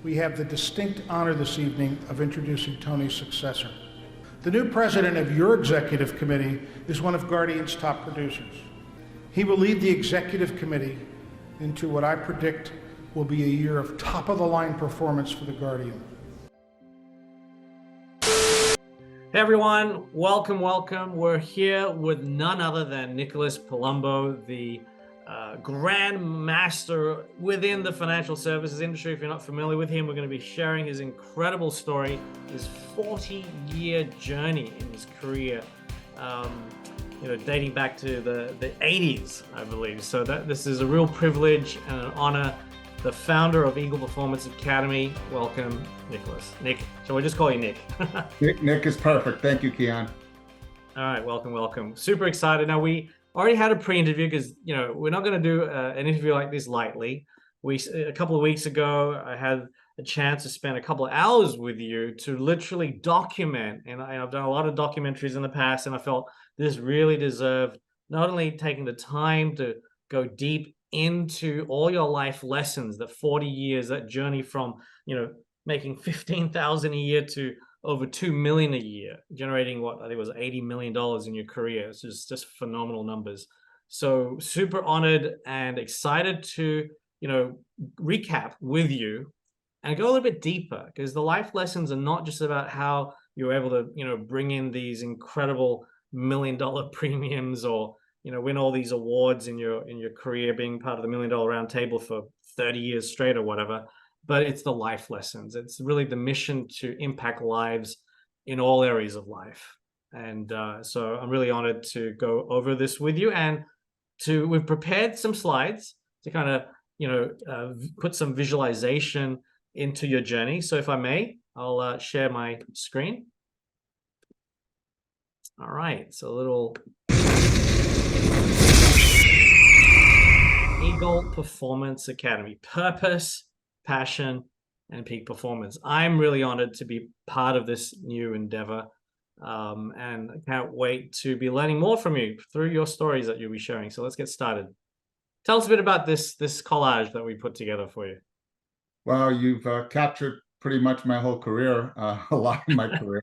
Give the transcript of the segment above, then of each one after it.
we have the distinct honor this evening of introducing Tony's successor. The new president of your executive committee is one of Guardian's top producers. He will lead the executive committee into what I predict will be a year of top-of-the-line performance for the Guardian. Hey everyone, welcome. We're here with none other than Nicholas Palumbo, the grand master within the financial services industry. If you're not familiar with him, we're going to be sharing his incredible story, his 40-year journey in his career, dating back to the 80s, I believe. So this is a real privilege and an honor. The founder of Eagle Performance Academy. Welcome, Nicholas. Nick, shall we just call you Nick? Nick is perfect. Thank you, Keon. All right, welcome. Super excited. Now, we already had a pre-interview because, we're not going to do an interview like this lightly. A couple of weeks ago, I had a chance to spend a couple of hours with you to literally document, and I've done a lot of documentaries in the past, and I felt this really deserved not only taking the time to go deep into all your life lessons, that 40 years, that journey from, making 15,000 a year to over 2 million a year, generating what I think was $80 million in your career. It's just phenomenal numbers. So super honored and excited to, recap with you and go a little bit deeper, because the life lessons are not just about how you're able to, bring in these incredible $1 million premiums or win all these awards in your career, being part of the $1 Million Round Table for 30 years straight or whatever. But it's the life lessons. It's really the mission to impact lives in all areas of life. And so I'm really honored to go over this with you. And we've prepared some slides to kind of, put some visualization into your journey. So if I may, I'll share my screen. All right, so a little Eagle Performance Academy, purpose, passion, and peak performance. I'm really honored to be part of this new endeavor, and I can't wait to be learning more from you through your stories that you'll be sharing. So let's get started. Tell us a bit about this collage that we put together for you. Well, you've captured pretty much my whole career, a lot of my career.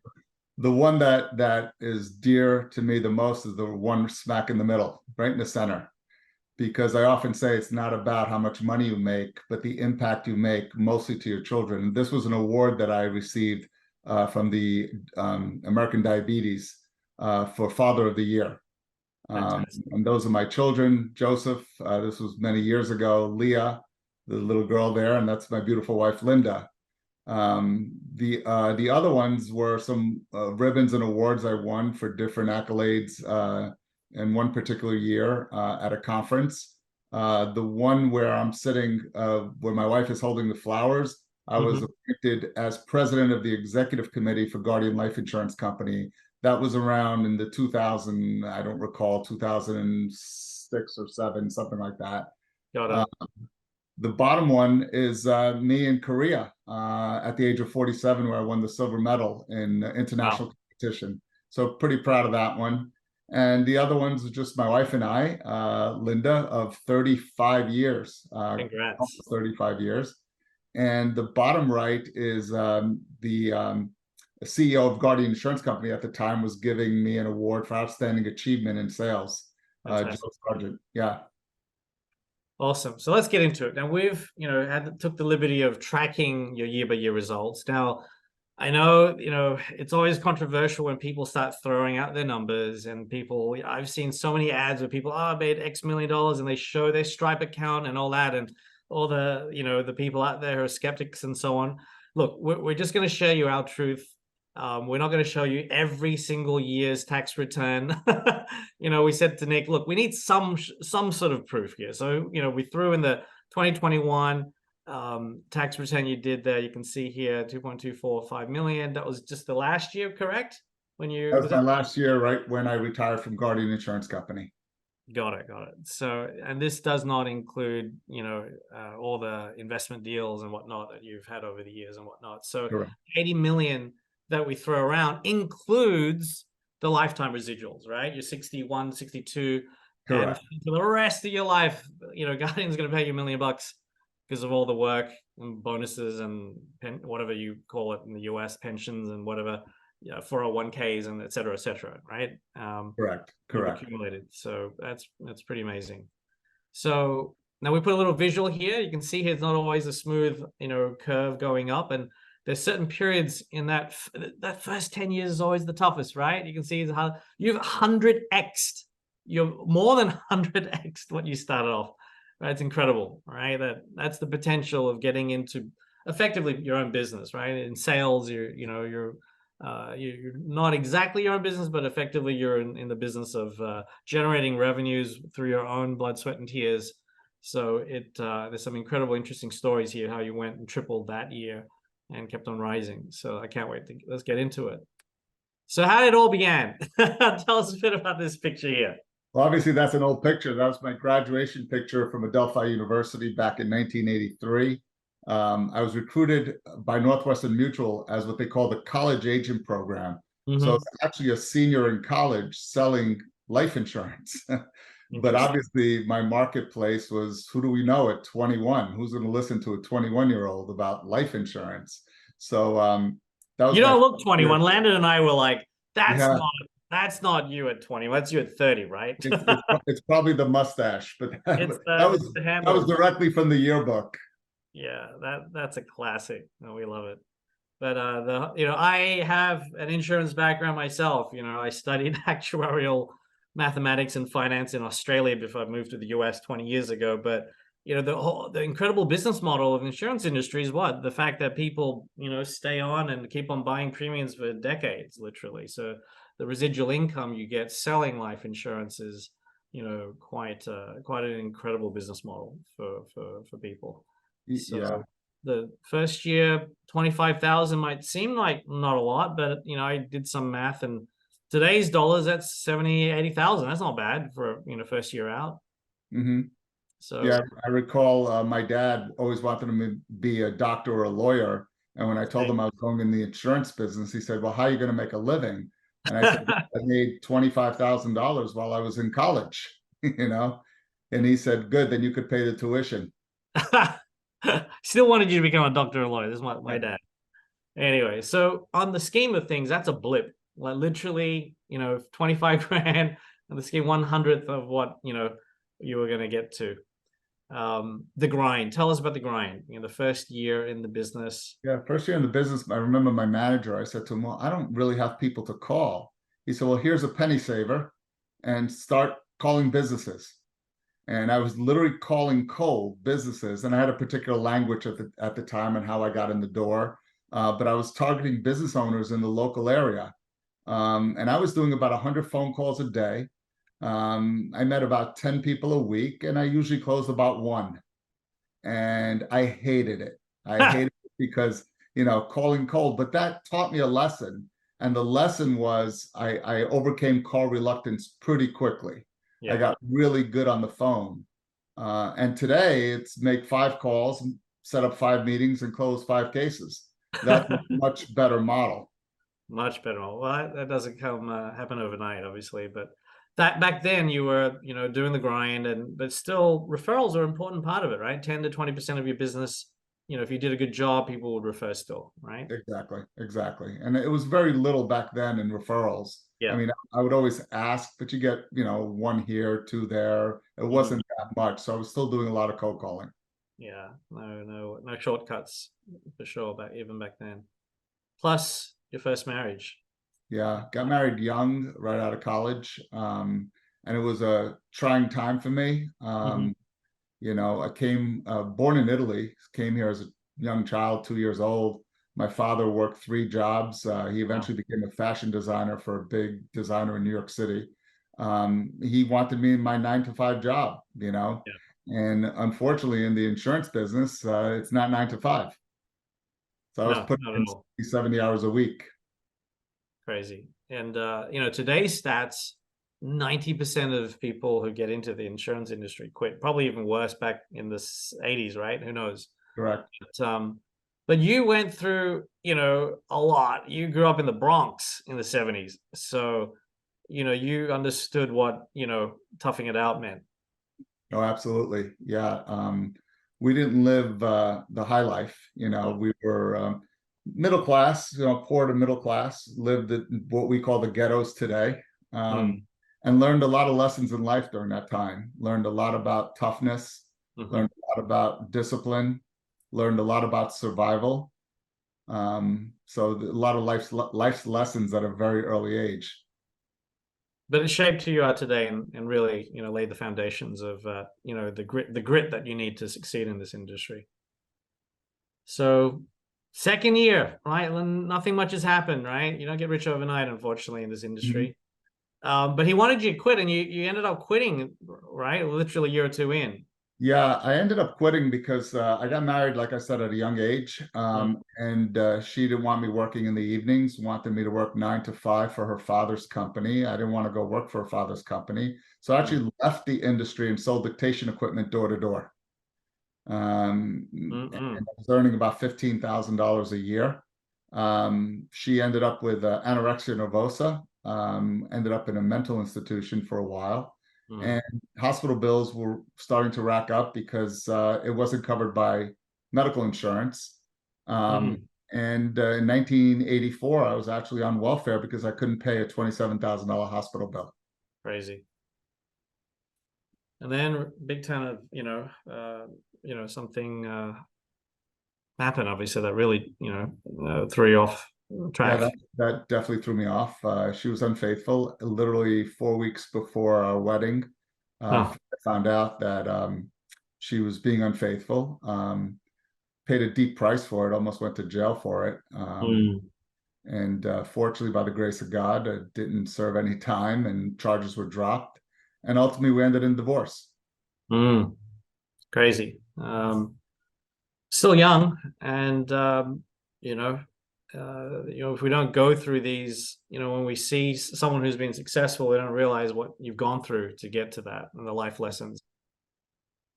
The one that is dear to me the most is the one smack in the middle, right in the center. Because I often say it's not about how much money you make, but the impact you make, mostly to your children. This was an award that I received from the American Diabetes for Father of the Year. And those are my children. Joseph, this was many years ago. Leah, the little girl there, and that's my beautiful wife, Linda. The other ones were some ribbons and awards I won for different accolades in one particular year at a conference. The one where I'm sitting, where my wife is holding the flowers, I was appointed as president of the executive committee for Guardian Life Insurance Company. That was around in the 2000, I don't recall, 2006 or 7, something like that. Got it. The bottom one is me in Korea at the age of 47, where I won the silver medal in international competition. So pretty proud of that one. And the other ones are just my wife and I, Linda, of 35 years. Congrats. Almost 35 years. And the bottom right is the CEO of Guardian Insurance Company at the time was giving me an award for outstanding achievement in sales. Joe Sargent. Yeah. Awesome. So let's get into it. Now we've, took the liberty of tracking your year-by-year results. Now, I know, it's always controversial when people start throwing out their numbers, and I've seen so many ads where people, I made X million dollars, and they show their Stripe account and all that, and all the, the people out there who are skeptics and so on. Look, we're just going to share you our truth. We're not going to show you every single year's tax return. We said to Nick, look, we need some sort of proof here. So, we threw in the 2021 tax return you did there. You can see here 2.245 million. That was just the last year, correct? That was my last year, right when I retired from Guardian Insurance Company. Got it. So, and this does not include, all the investment deals and whatnot that you've had over the years and whatnot. So correct. 80 million that we throw around includes the lifetime residuals, right? You're 61, 62. Correct. And for the rest of your life, Guardian's going to pay you $1 million because of all the work and bonuses and whatever you call it in the US, pensions and whatever, yeah, 401ks and et cetera, right? Correct. You've Correct. accumulated. So that's pretty amazing. So now we put a little visual here. You can see here it's not always a smooth, curve going up, and there's certain periods in that first 10 years is always the toughest, right? You can see how you've 100x'd, you're more than 100x'd what you started off. Right? It's incredible, right? That's the potential of getting into effectively your own business, right? In sales, you're not exactly your own business, but effectively you're in the business of generating revenues through your own blood, sweat, and tears. So there's some incredible, interesting stories here, how you went and tripled that year and kept on rising. So I can't wait let's get into it. So how did it all began? Tell us a bit about this picture here. Well, obviously, that's an old picture. That was my graduation picture from Adelphi University back in 1983. I was recruited by Northwestern Mutual as what they call the college agent program. So it's actually a senior in college selling life insurance. But obviously, my marketplace was, who do we know at 21? Who's going to listen to a 21-year-old about life insurance? So that was. You don't look 21. Year. Landon and I were like, Yeah. That's not you at 20. That's you at 30, right? It's probably the mustache, but that was directly from the yearbook. Yeah, that's a classic. We love it. But I have an insurance background myself. I studied actuarial mathematics and finance in Australia before I moved to the US 20 years ago. But the incredible business model of the insurance industry is what? The fact that people, stay on and keep on buying premiums for decades, literally. So the residual income you get selling life insurance is, quite an incredible business model for people. So Yeah. the first year, 25,000 might seem like not a lot, but I did some math, and today's dollars, that's 70, 80,000. That's not bad for first year out. Mm-hmm. So yeah, I recall my dad always wanted him to be a doctor or a lawyer. And when I told him I was going in the insurance business, he said, well, how are you going to make a living? And I said, I made $25,000 while I was in college, and he said, good, then you could pay the tuition. Still wanted you to become a doctor or lawyer. This is my dad. Anyway, so on the scheme of things, that's a blip. Like literally, 25 grand on the scheme, 100th of what, you were going to get to. The grind. Tell us about the grind. The first year in the business. Yeah, first year in the business, I remember my manager, I said to him, well, I don't really have people to call. He said, well, here's a penny saver and start calling businesses. And I was literally calling cold businesses, and I had a particular language at the time and how I got in the door. But I was targeting business owners in the local area. And I was doing about 100 phone calls a day. I met about 10 people a week, and I usually closed about one. And I hated it. I hated it because, calling cold, but that taught me a lesson. And the lesson was I overcame call reluctance pretty quickly. Yeah. I got really good on the phone. And today it's make 5 calls, and set up 5 meetings, and close 5 cases. That's a much better model. Much better. Well, that doesn't happen overnight, obviously, but that back then you were, doing the grind, but still referrals are an important part of it, right? 10 to 20% of your business, if you did a good job, people would refer still, right? Exactly. And it was very little back then in referrals. Yeah. I mean, I would always ask, but you get, 1 here, 2 there. It wasn't that much. So I was still doing a lot of cold calling. Yeah, no shortcuts for sure, even back then. Plus your first marriage. Yeah, got married young, right out of college. And it was a trying time for me. I came born in Italy, came here as a young child, 2 years old. My father worked 3 jobs. He eventually became a fashion designer for a big designer in New York City. He wanted me in my 9-to-5 job, and unfortunately in the insurance business, it's not 9 to 5. So I was putting in 70 hours a week. Crazy. And, today's stats, 90% of people who get into the insurance industry quit. Probably even worse back in the 80s, right? Who knows? Correct. But you went through, a lot. You grew up in the Bronx in the 70s. So, you understood what, toughing it out meant. Oh, absolutely. Yeah. we didn't live the high life. You know, we were middle class, you know, poor to middle class, lived in what we call the ghettos today, and learned a lot of lessons in life during that time. Learned a lot about toughness, learned a lot about discipline, learned a lot about survival. So a lot of life's lessons at a very early age. But it shaped who you are today, and really, laid the foundations of, the grit that you need to succeed in this industry. So, second year, right? Nothing much has happened, right? You don't get rich overnight, unfortunately, in this industry. But he wanted you to quit, and you ended up quitting, right? Literally a year or two in. Yeah, I ended up quitting because I got married, like I said, at a young age. And she didn't want me working in the evenings, wanted me to work 9 to 5 for her father's company. I didn't want to go work for her father's company. So I actually left the industry and sold dictation equipment door to door. And I was earning about $15,000 a year. She ended up with anorexia nervosa, ended up in a mental institution for a while. And hospital bills were starting to rack up because it wasn't covered by medical insurance. And in 1984, I was actually on welfare because I couldn't pay a $27,000 hospital bill. Crazy. And then big time of, something happened, obviously, that really, threw you off track. Yeah, that definitely threw me off. She was unfaithful. Literally 4 weeks before our wedding, I found out that she was being unfaithful. Paid a deep price for it. Almost went to jail for it. And fortunately, by the grace of God, I didn't serve any time, and charges were dropped. And ultimately, we ended in divorce. Crazy. Still young, and if we don't go through these, when we see someone who's been successful, we don't realize what you've gone through to get to that, and the life lessons.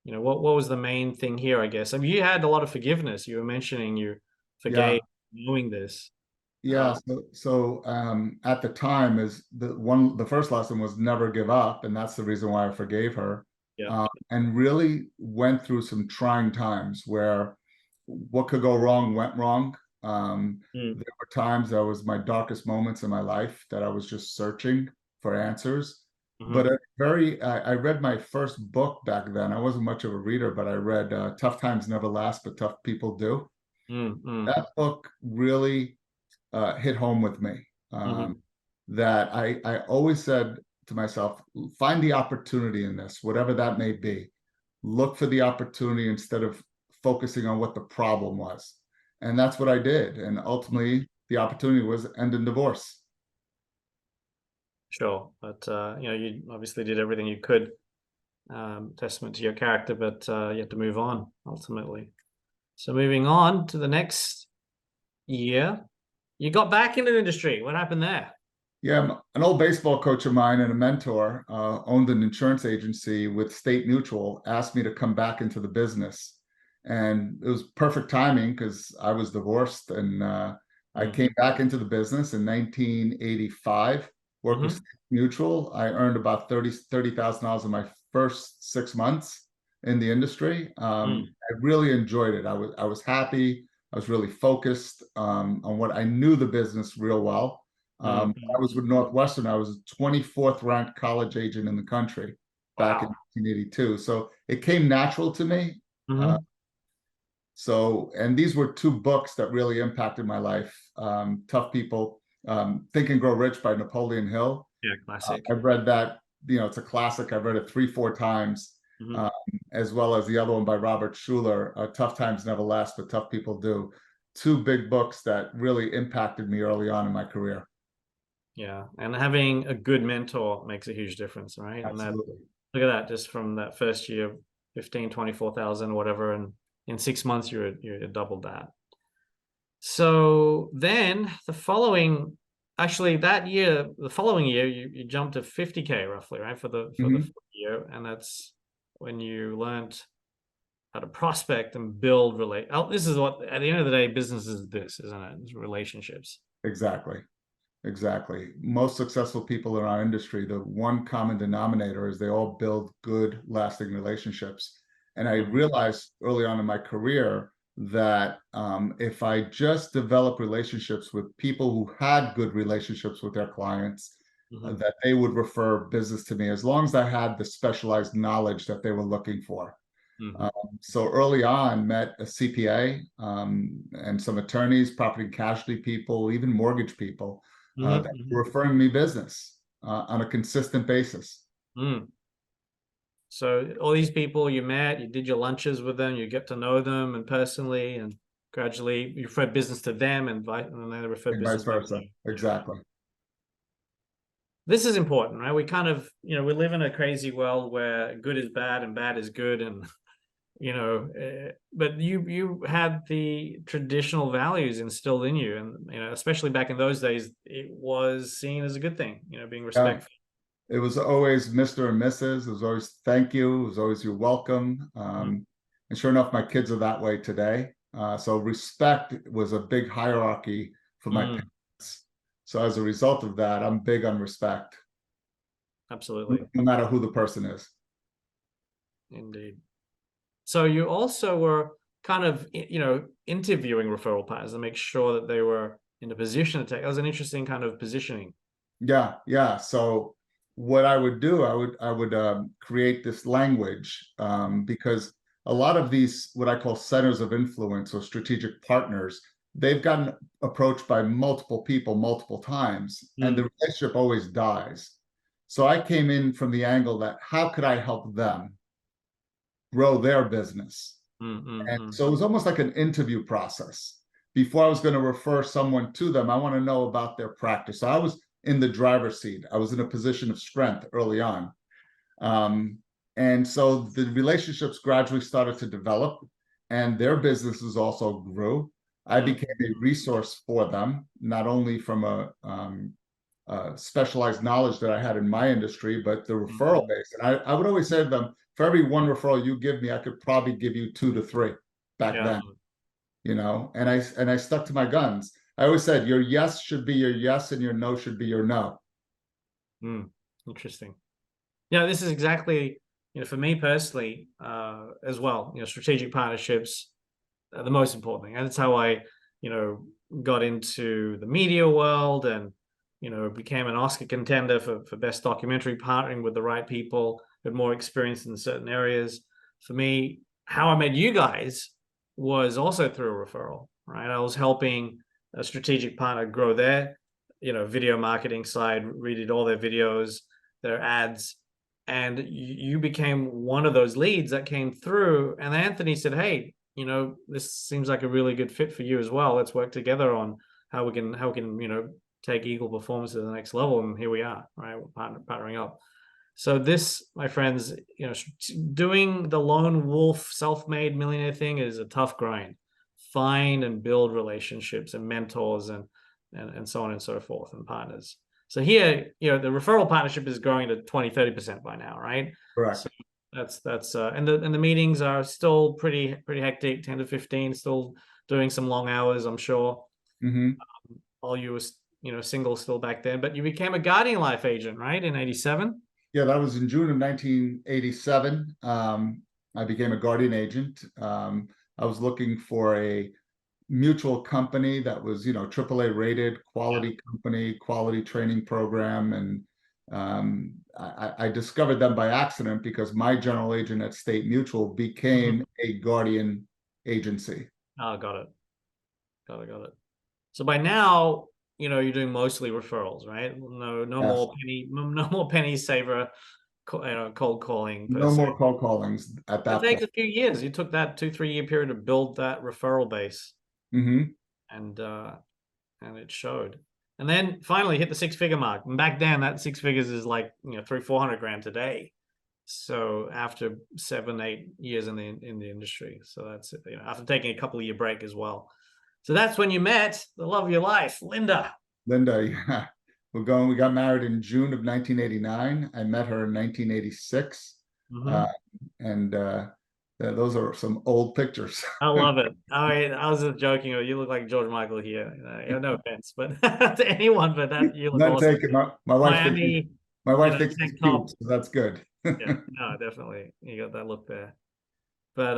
What was the main thing here, I guess? I mean, you had a lot of forgiveness. You were mentioning you forgave knowing this. Yeah. So at the time, the first lesson was never give up, and that's the reason why I forgave her. And really went through some trying times where what could go wrong went wrong. There were times that was my darkest moments in my life that I was just searching for answers. But I read my first book back then. I wasn't much of a reader, but I read Tough Times Never Last, but Tough People Do. That book really hit home with me. That I always said to myself, find the opportunity in this, whatever that may be. Look for the opportunity instead of focusing on what the problem was. And that's what I did. And ultimately, the opportunity was end in divorce. Sure. But, you obviously did everything you could, testament to your character, but you had to move on ultimately. So moving on to the next year, you got back into the industry. What happened there? Yeah, an old baseball coach of mine and a mentor owned an insurance agency with State Mutual, asked me to come back into the business. And it was perfect timing because I was divorced, and I came back into the business in 1985, worked with State Mutual. I earned about $30,000 in my first 6 months in the industry. I really enjoyed it. I was happy. I was really focused on what I knew the business real well. I was with Northwestern. I was a 24th ranked college agent in the country back in 1982. So it came natural to me. And these were 2 books that really impacted my life. Tough People, Think and Grow Rich by Napoleon Hill. Yeah, classic. I've read that, it's a classic. I've read it 3-4 times, as well as the other one by Robert Schuller, Tough Times Never Last, but Tough People Do. 2 big books that really impacted me early on in my career. Yeah, and having a good mentor makes a huge difference, right? Absolutely. And look at that, just from that first year, 15, 24,000 or whatever, and in 6 months you doubled that. So then the following year, you jumped to 50K roughly, right? For the 4th year, and that's when you learned how to prospect and build this is what, at the end of the day, business is this, isn't it? It's relationships. Exactly. Most successful people in our industry, the one common denominator is they all build good, lasting relationships. And I Mhm. realized early on in my career that if I just develop relationships with people who had good relationships with their clients, Mhm. that they would refer business to me as long as I had the specialized knowledge that they were looking for. Mhm. So early on, met a CPA and some attorneys, property and casualty people, even mortgage people Mhm. that Mhm. were referring me business on a consistent basis. Mm. So all these people you met, you did your lunches with them, you get to know them and personally, and gradually you refer business to them, and they refer And vice business back to versa. you. Yeah. Exactly. This is important, right? We kind of, we live in a crazy world where good is bad and bad is good, and but you had the traditional values instilled in you, and especially back in those days, it was seen as a good thing, being Yeah. respectful. It was always Mr. and Mrs. It was always thank you. It was always you're welcome. Mm. And sure enough, my kids are that way today. So respect was a big hierarchy for my Mm. parents. So as a result of that, I'm big on respect, Absolutely. no matter who the person is. Indeed. So you also were kind of, interviewing referral partners to make sure that they were in a position to take. That was an interesting kind of positioning. Yeah, yeah. So what I would do, I would create this language because a lot of these what I call centers of influence or strategic partners, they've gotten approached by multiple people multiple times, and the Mm. relationship always dies. So I came in from the angle that how could I help them grow their business? Mm, mm, And mm. so it was almost like an interview process. Before I was going to refer someone to them, I want to know about their practice. So I was in the driver's seat. I was in a position of strength early on. Um, and so the relationships gradually started to develop, and their businesses also grew. I Mm. became a resource for them, not only from a specialized knowledge that I had in my industry, but the referral Mhm. base. And I would always say to them, for every one referral you give me, I could probably give you 2 to 3 back Yeah. then, and I stuck to my guns. I always said your yes should be your yes and your no should be your no. Mm. Interesting. Yeah, this is exactly, for me personally, as well, strategic partnerships are the most important thing. And that's how I, you know, got into the media world and, became an Oscar contender for best documentary, partnering with the right people with more experience in certain areas. For me, how I met you guys was also through a referral, right? I was helping a strategic partner grow their, video marketing side, redid all their videos, their ads, and you became one of those leads that came through. And Anthony said, "Hey, this seems like a really good fit for you as well. Let's work together on how we can take Eagle Performance to the next level." And here we are, right? We're partnering up. So this, my friends, doing the lone wolf self-made millionaire thing is a tough grind. Find and build relationships and mentors and so on and so forth, and partners. So here, the referral partnership is growing to 20-30% by now, right? So Correct. that's and the meetings are still pretty hectic, 10 to 15, still doing some long hours, I'm sure. Hmm. All you was, single still back then, but you became a Guardian Life agent, right? In 87? Yeah, that was in June of 1987. I became a guardian agent. I was looking for a mutual company that was, AAA rated, Yeah. quality company, quality training program, and I discovered them by accident because my general agent at State Mutual Mhm. became a guardian agency. Oh, got it. Got it. So by now, you're doing mostly referrals, right? No Yes, more no more penny saver, cold calling per no se. more cold callings at It that takes point. a few years. You took that 2-3 year period to build that referral base, Hmm. and it showed. And then finally hit the six-figure mark. And back then, that six figures is like 300-400 grand today. So after 7-8 years in the industry, so that's after taking a couple of year break as well. So that's when you met the love of your life, Linda. Linda, yeah, we got married in June of 1989. I met her in 1986. Uh, Hmm. and those are some old pictures. I love it. I was just joking. You look like George Michael here. No offense, but to anyone, but that you look None awesome. taken. My wife thinks Miami, my wife thinks he's tank cute, top. so that's good. Yeah, no, definitely. You got that look there. But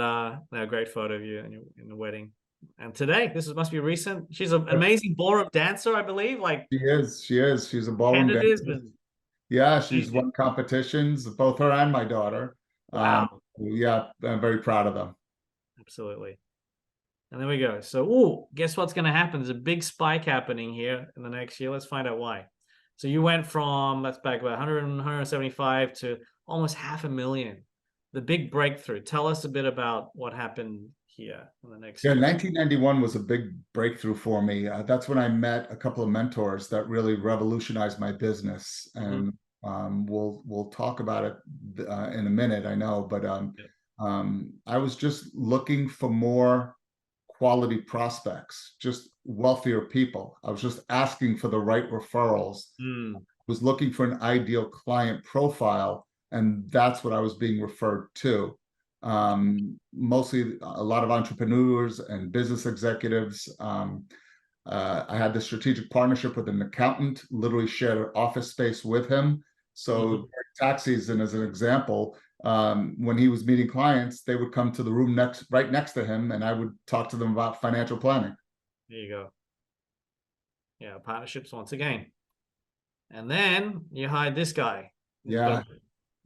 no, great photo of you in the wedding. And today, must be recent. She's an amazing ballroom dancer, I believe. Like She is. She's a ballroom Canada's dancer. been Yeah, she's amazing. won competitions, both her and my daughter. Wow, Yeah, I'm very proud of them. absolutely. And there we go. So, oh, guess what's going to happen? There's a big spike happening here in the next year. Let's find out why. So you went from, let's back about 100, 175 to almost 500,000. The big breakthrough. Tell us a bit about what happened here in the next Yeah, year. 1991 was a big breakthrough for me. That's when I met a couple of mentors that really revolutionized my business, Mm-hmm. and we'll talk about it in a minute, I know, but Yeah. I was just looking for more quality prospects, just wealthier people. I was just asking for the right referrals, Mm, was looking for an ideal client profile, and that's what I was being referred to. Mostly a lot of entrepreneurs and business executives. I had the strategic partnership with an accountant, literally shared an office space with him. So mm-hmm. during tax season, as an example, when he was meeting clients, they would come to the room right next to him, and I would talk to them about financial planning. There you go. Yeah, partnerships once again. And then you hired this guy. He's got Yeah, a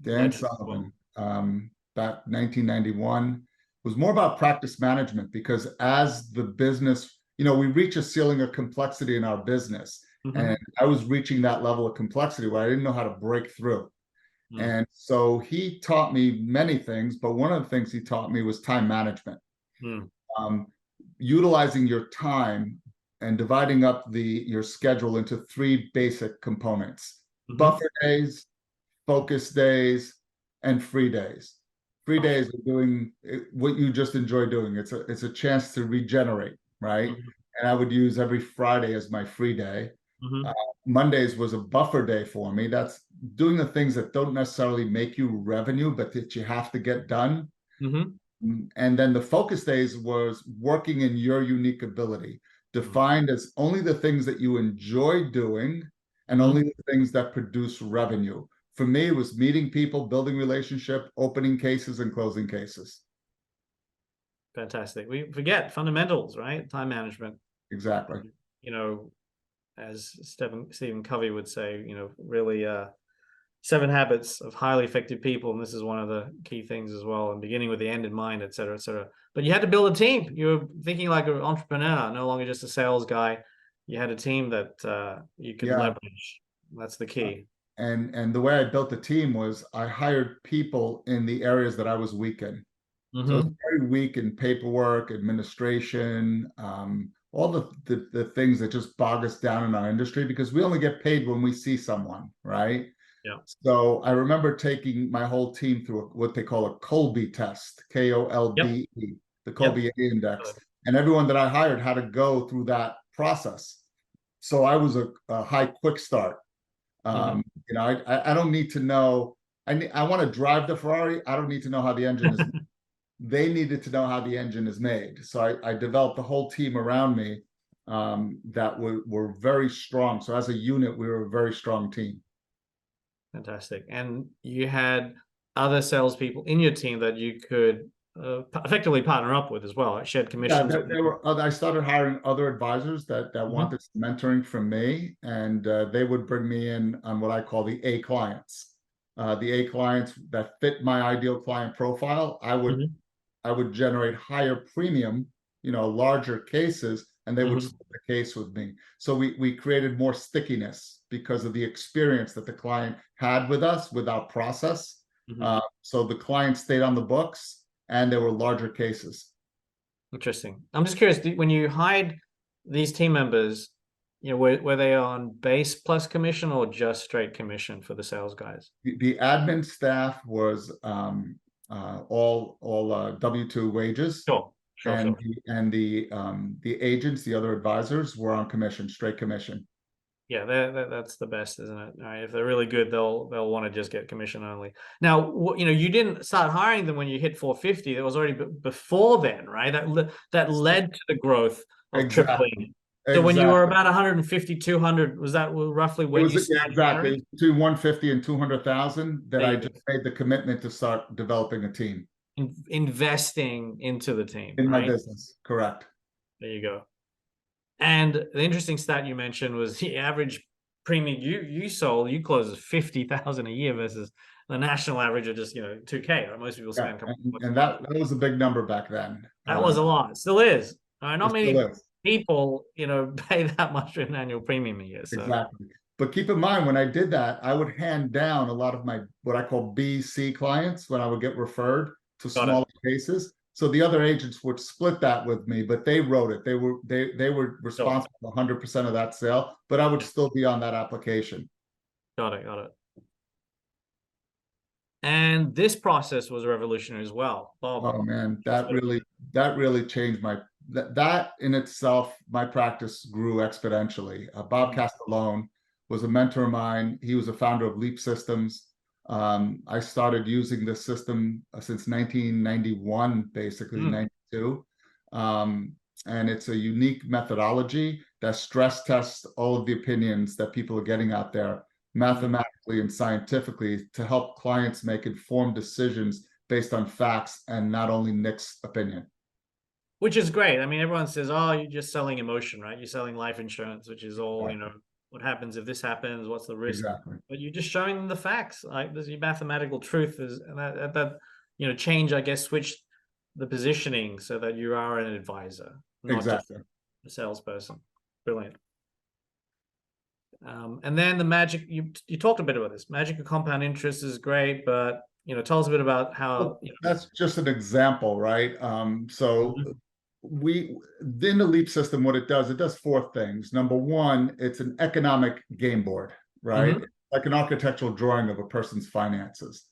Dan legend as well. Sullivan, back 1991, was more about practice management, because as the business, we reach a ceiling of complexity in our business. Mm-hmm. And I was reaching that level of complexity where I didn't know how to break through. Mm, And so he taught me many things, but one of the things he taught me was time management. mm, Um, Utilizing your time and dividing up your schedule into three basic components: mm-hmm. buffer days, focus days, and free days. Free Oh, days are doing what you just enjoy doing. It's a chance to regenerate, right? mm-hmm. And I would use every Friday as my free day. Mm-hmm. Uh, Mondays was a buffer day for me. That's doing the things that don't necessarily make you revenue, but that you have to get done. Mm-hmm. And then the focus days was working in your unique ability, defined as only the things that you enjoy doing and Mm-hmm. only the things that produce revenue. For me, it was meeting people, building relationship, opening cases, and closing cases. Fantastic. We forget fundamentals, right? Time management. Exactly. You know, as Stephen Covey would say, really 7 habits of highly effective people, and this is one of the key things as well, and beginning with the end in mind, et cetera, et cetera. But you had to build a team. You were thinking like an entrepreneur, no longer just a sales guy. You had a team that you could Yeah. leverage. That's the key. And the way I built the team was I hired people in the areas that I was weak in. So it's Mm-hmm. very weak in paperwork, administration, all the things that just bog us down in our industry, because we only get paid when we see someone, right? Yeah. So I remember taking my whole team through what they call a Kolbe test, Yep. Kolbe, the Yep. Kolbe index. And everyone that I hired had to go through that process. So I was a high quick start. Mm-hmm. I don't need to know. I want to drive the Ferrari. I don't need to know how the engine is. They needed to know how the engine is made. So I developed a whole team around me that were very strong. So as a unit, we were a very strong team. Fantastic. And you had other salespeople in your team that you could effectively partner up with as well, shared Yeah, commissions. there were I started hiring other advisors that Mhm. wanted some mentoring from me, and they would bring me in on what I call the A clients. The A clients that fit my ideal client profile, Mhm. I would generate higher premium, larger cases, and they would Mhm. split the case with me. So we created more stickiness because of the experience that the client had with us, with our process. Mhm. So the client stayed on the books, and there were larger cases. Interesting. I'm just curious, when you hired these team members, were they on base plus commission or just straight commission for the sales guys? The admin staff was all W-2 wages, Sure, sure, and sure. the agents, the other advisors, were on commission, straight commission. Yeah, that's the best, isn't it? All right, if they're really good, they'll want to just get commission only. Now, you didn't start hiring them when you hit 450. It was already before then, right? That led to the growth of Exactly. tripling. So when you were Exactly. about 150, 200, was that roughly It when was, you yeah, started exactly. It hiring? was between 150 and 200,000 that There I you go. just made the commitment to start developing a team. investing into the team, In my right? business, correct. There you go. And the interesting stat you mentioned was the average premium you closed is 50,000 a year versus the national average of just 2K. Right? Most people Yeah, spend a couple bucks and a month. that was a big number back then. That was a lot. Still is. It Not still many is. people, pay that much for an annual premium a year. So Exactly. But keep in mind, when I did that, I would hand down a lot of my what I call BC clients when I would get referred to got it. smaller cases. So the other agents would split that with me, but they wrote it. They were responsible for 100% of that sale, but I would still be on that application. Got it. And this process was revolutionary as well. Bob, Oh man, that really changed that in itself. My practice grew exponentially. Bob Castellone was a mentor of mine. He was a founder of Leap Systems. I started using this system since 1991, basically 92. And it's a unique methodology that stress tests all of the opinions that people are getting out there mathematically and scientifically to help clients make informed decisions based on facts and not only Nick's opinion. Which is great. I mean, everyone says, "Oh, you're just selling emotion, right? You're selling life insurance, which is all, what happens if this happens? What's the risk?" Exactly. But you're just showing them the facts. Like there's your mathematical truth is and that change, I guess, switch the positioning so that you are an advisor, not Exactly. just a salesperson. Brilliant. And then the magic, you talked a bit about this. Magic of compound interest is great, but tell us a bit about how. That's just an example, right? So we in the Leap system, what it does four things. Number one, it's an economic game board, right? Like an architectural drawing of a person's finances.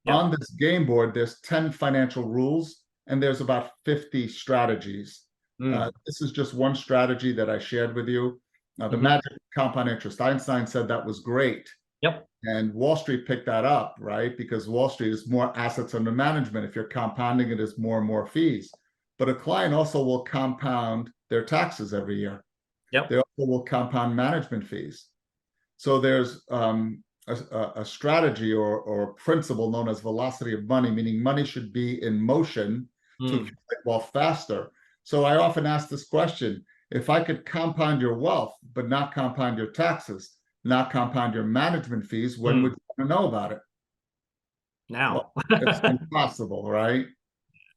On this game board, there's 10 financial rules and there's about 50 strategies. This is just one strategy that I shared with you. The magic of compound interest. Einstein said that was great. Yep. And Wall Street picked that up, right? Because Wall Street is more assets under management. If you're compounding it, is more and more fees. But a client also will compound their taxes every year. Yep. They also will compound management fees. So there's a strategy or a principle known as velocity of money, meaning money should be in motion to accumulate wealth faster. So I often ask this question: if I could compound your wealth, but not compound your taxes, not compound your management fees, when would you want to know about it? Now. Well, it's impossible, right?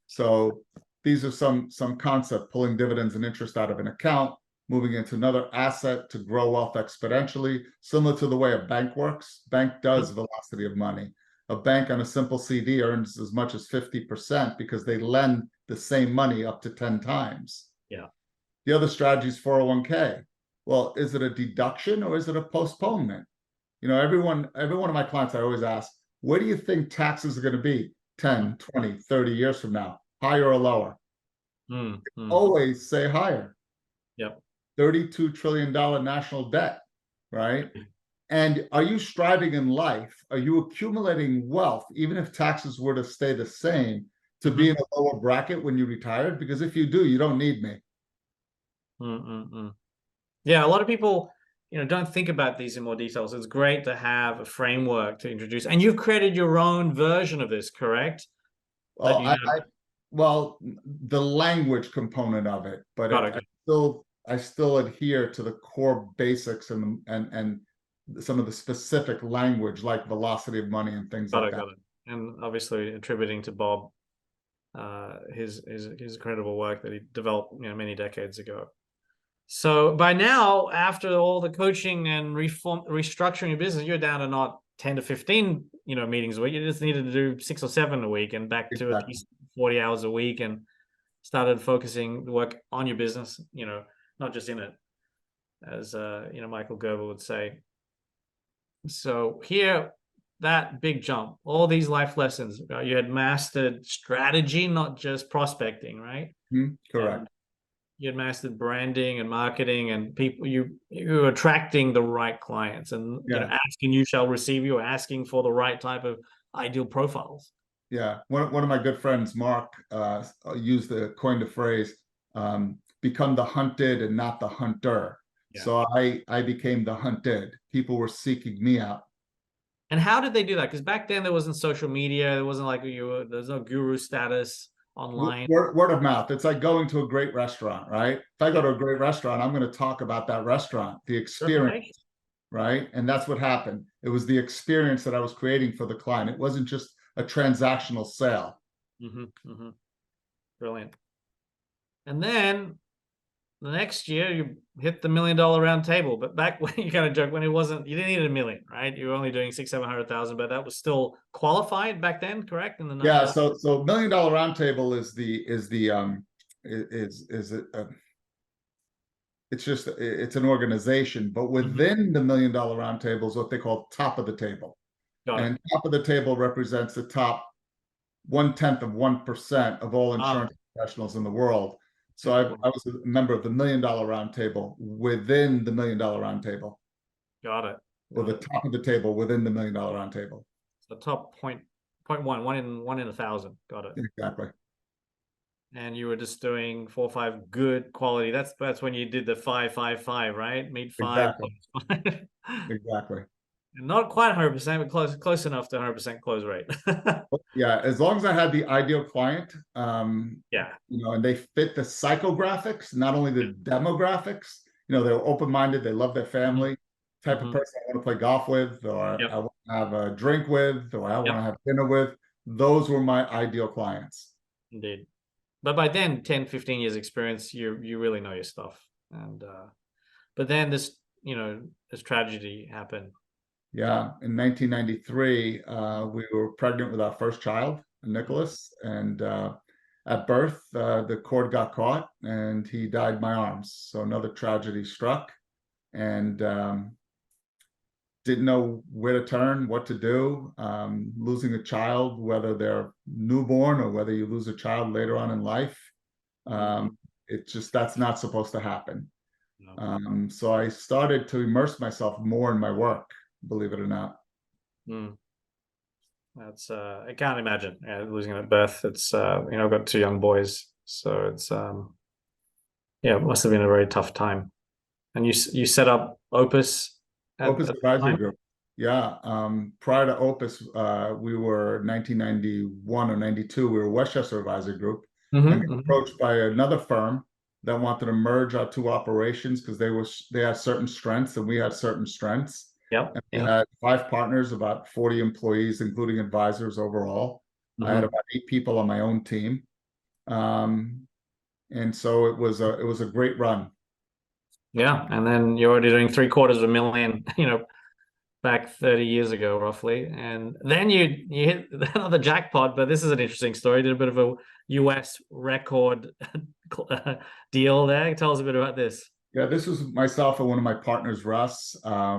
So these are some concept: pulling dividends and interest out of an account, moving into another asset to grow wealth exponentially, similar to the way a bank works. Bank does velocity of money. A bank on a simple CD earns as much as 50% because they lend the same money up to 10 times. Yeah. The other strategy is 401k. Well, is it a deduction or is it a postponement? Every one of my clients, I always ask, where do you think taxes are going to be 10, 20, 30 years from now? Higher or lower? Always say higher. Yep. $32 trillion national debt, right? And are you striving in life? Are you accumulating wealth, even if taxes were to stay the same, to be in a lower bracket when you retired? Because if you do, you don't need me. Yeah, a lot of people, don't think about these in more details. It's great to have a framework to introduce, and you've created your own version of this, correct? Well, the language component of it, but I still adhere to the core basics and some of the specific language like velocity of money and things like that. Got it. And obviously attributing to Bob his incredible work that he developed many decades ago. So by now, after all the coaching and restructuring your business, you're down to not 10 to 15 meetings a week. You just needed to do 6 or 7 a week and back to at least 40 hours a week, and started focusing the work on your business, not just in it, as Michael Gerber would say. So here, that big jump, all these life lessons, you had mastered strategy, not just prospecting, right? Correct. And you had mastered branding and marketing, and people you're attracting the right clients, and asking you shall receive, you, asking for the right type of ideal profiles. Yeah, one of my good friends, Mark, coined the phrase, become the hunted and not the hunter. So I became the hunted. People were seeking me out. And how did they do that? Because back then there wasn't social media. There wasn't like there's no guru status online. Word of mouth. It's like going to a great restaurant, right? If I go to a great restaurant, I'm going to talk about that restaurant, the experience, right? And that's what happened. It was the experience that I was creating for the client. It wasn't just a transactional sale. Brilliant. And then the next year you hit the $1 million round table, but back when you kind of joke when you didn't need $1 million, right? You were only doing 600,000-700,000, but that was still qualified back then, correct? In the 90s? Yeah. So $1 million round table it's an organization, but within the $1 million round table is what they call top of the table. And top of the table represents the top 0.1% of all insurance professionals in the world. So I was a member of the $1 million round table within the $1 million round table. Got it. Or the top of the table within the $1 million round table. The top point one in 1,000. Got it. Exactly. And you were just doing 4 or 5 good quality. That's when you did the 5-5-5, right? Meet 5. Exactly. Exactly. Not quite 100%, but close enough to 100% close rate. Yeah, as long as I had the ideal client, yeah, and they fit the psychographics, not only the demographics. They're open-minded, they love their family, type of person I want to play golf with, or I want to have a drink with, or I want to have dinner with. Those were my ideal clients. Indeed. But by then, 10, 15 years experience, you really know your stuff. And but then this tragedy happened. Yeah, in 1993, we were pregnant with our first child, Nicholas, and at birth, the cord got caught, and he died in my arms. So another tragedy struck, and didn't know where to turn, what to do. Losing a child, whether they're newborn or whether you lose a child later on in life, that's not supposed to happen. No. So I started to immerse myself more in my work, believe it or not. That's I can't imagine losing at birth. It's I've got 2 young boys, so it's it must have been a very tough time. And you set up Opus Advisory Group. Yeah. Prior to Opus, we were 1991 or 92, we were Westchester Advisory Group, and approached by another firm that wanted to merge our 2 operations because they had certain strengths and we had certain strengths. And we had 5 partners, about 40 employees, including advisors overall. I had about 8 people on my own team. And so it was a great run. Yeah. And then you're already doing $750,000, back 30 years ago, roughly. And then you hit another jackpot, but this is an interesting story. Did a bit of a US record deal there. Tell us a bit about this. Yeah, this was myself and one of my partners, Russ.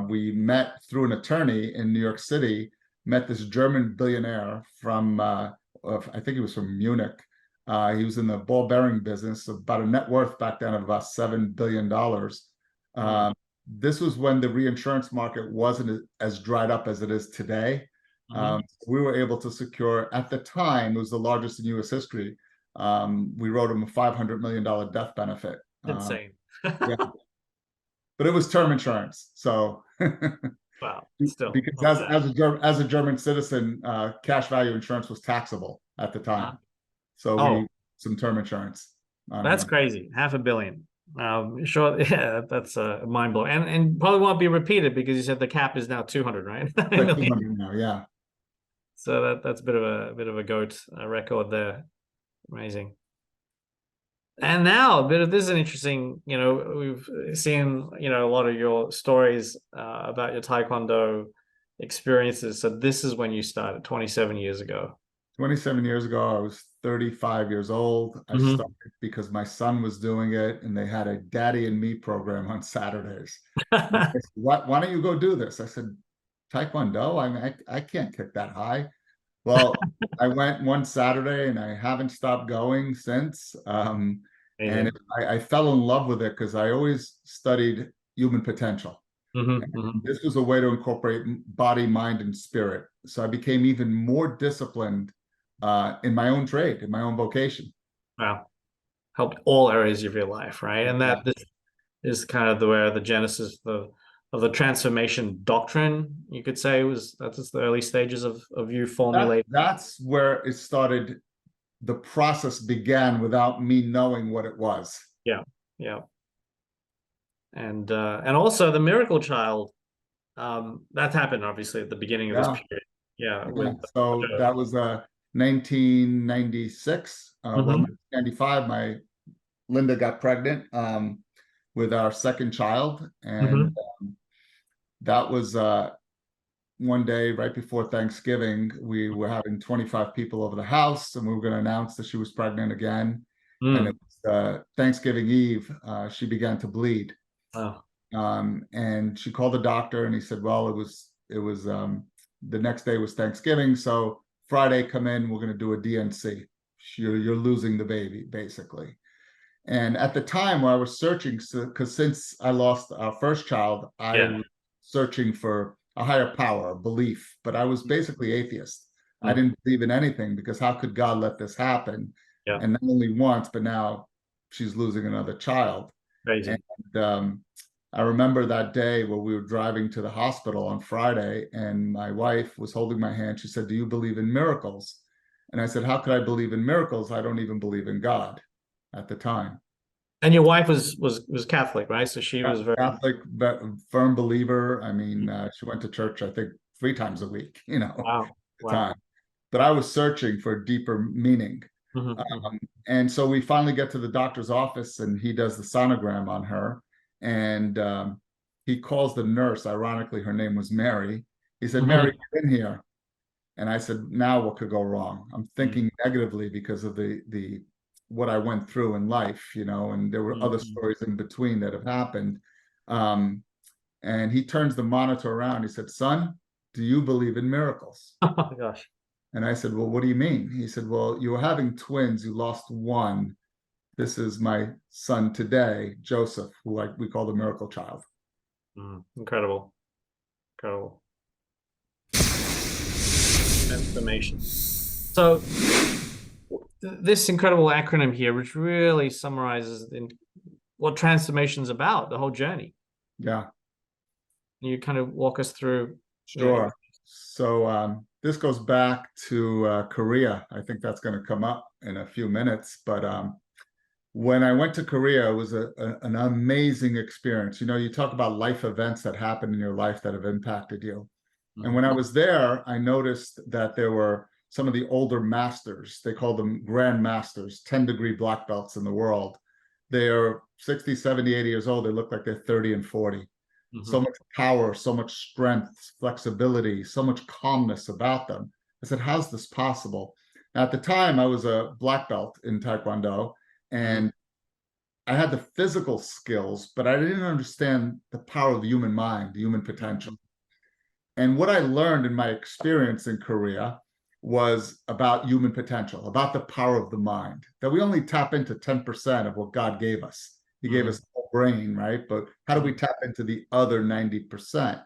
We met through an attorney in New York City, met this German billionaire from, I think he was from Munich. He was in the ball bearing business, about a net worth back then of about $7 billion. This was when the reinsurance market wasn't as dried up as it is today. We were able to secure, at the time, it was the largest in U.S. history. We wrote him a $500 million death benefit. Insane. Yeah. But it was term insurance, so wow. Still, because as a German citizen, cash value insurance was taxable at the time, so we some term insurance. That's crazy. $500 million. Sure, yeah, that's mind blowing, and probably won't be repeated because you said the cap is now 200, right? 200 now, yeah. So that's a bit of a goat record there. Amazing. And now, this is an interesting, we've seen, a lot of your stories about your Taekwondo experiences. So this is when you started 27 years ago. 27 years ago, I was 35 years old. I started because my son was doing it, and they had a Daddy and Me program on Saturdays. Said, why don't you go do this? I said, Taekwondo? I can't kick that high. Well, I went one Saturday, and I haven't stopped going since. And I fell in love with it because I always studied human potential. This was a way to incorporate body, mind, and spirit. So I became even more disciplined in my own trade, in my own vocation. Wow. Helped all areas of your life, right? And that this is kind of where the genesis, the the transformation doctrine, you could say. That's the early stages of you formulating. That's where it started. The process began without me knowing what it was. Yeah, yeah. And also the miracle child, that happened obviously at the beginning of this period. Yeah. So that was 1996. Well, Mhm. 1995, Linda got pregnant with our second child, and Mhm. that was one day right before Thanksgiving. We were having 25 people over the house, and we were going to announce that she was pregnant again. And it was Thanksgiving Eve. She began to bleed. Wow. And she called the doctor, and he said, well, it was the next day was Thanksgiving, so Friday come in, we're going to do a DNC. You're losing the baby, basically. And at the time where I was searching, because since I lost our first child, I was searching for a higher power, a belief, but I was basically atheist. I didn't believe in anything, because how could God let this happen? Yeah. And not only once, but now she's losing another child. Crazy. And I remember that day where we were driving to the hospital on Friday, and my wife was holding my hand. She said, do you believe in miracles? And I said, how could I believe in miracles? I don't even believe in God at the time. And your wife was Catholic, right? So she was very Catholic, but firm believer. I mean, she went to church, I think, 3 times a week, wow. at the time. But I was searching for deeper meaning. And so we finally get to the doctor's office, and he does the sonogram on her. And he calls the nurse. Ironically, her name was Mary. He said, Mary, get in here. And I said, now what could go wrong? I'm thinking negatively because of the what I went through in life, and there were other stories in between that have happened. And he turns the monitor around. He said, son, do you believe in miracles? Oh my gosh. And I said, well, what do you mean? He said, well, you were having twins. You lost one. This is my son today, Joseph, who we call the miracle child. Incredible. Incredible. Transformation. So this incredible acronym here, which really summarizes what transformation is about, the whole journey. Yeah. You kind of walk us through. Sure. So this goes back to Korea. I think that's going to come up in a few minutes. But when I went to Korea, it was an amazing experience. You talk about life events that happen in your life that have impacted you. And when I was there, I noticed that there were some of the older masters. They call them grand masters, 10-degree black belts in the world. They are 60, 70, 80 years old. They look like they're 30 and 40. So much power, so much strength, flexibility, so much calmness about them. I said, how's this possible? Now, at the time, I was a black belt in Taekwondo, and I had the physical skills, but I didn't understand the power of the human mind, the human potential. And what I learned in my experience in Korea was about human potential, about the power of the mind, that we only tap into 10% of what God gave us. He gave us the whole brain, right? But how do we tap into the other 90%?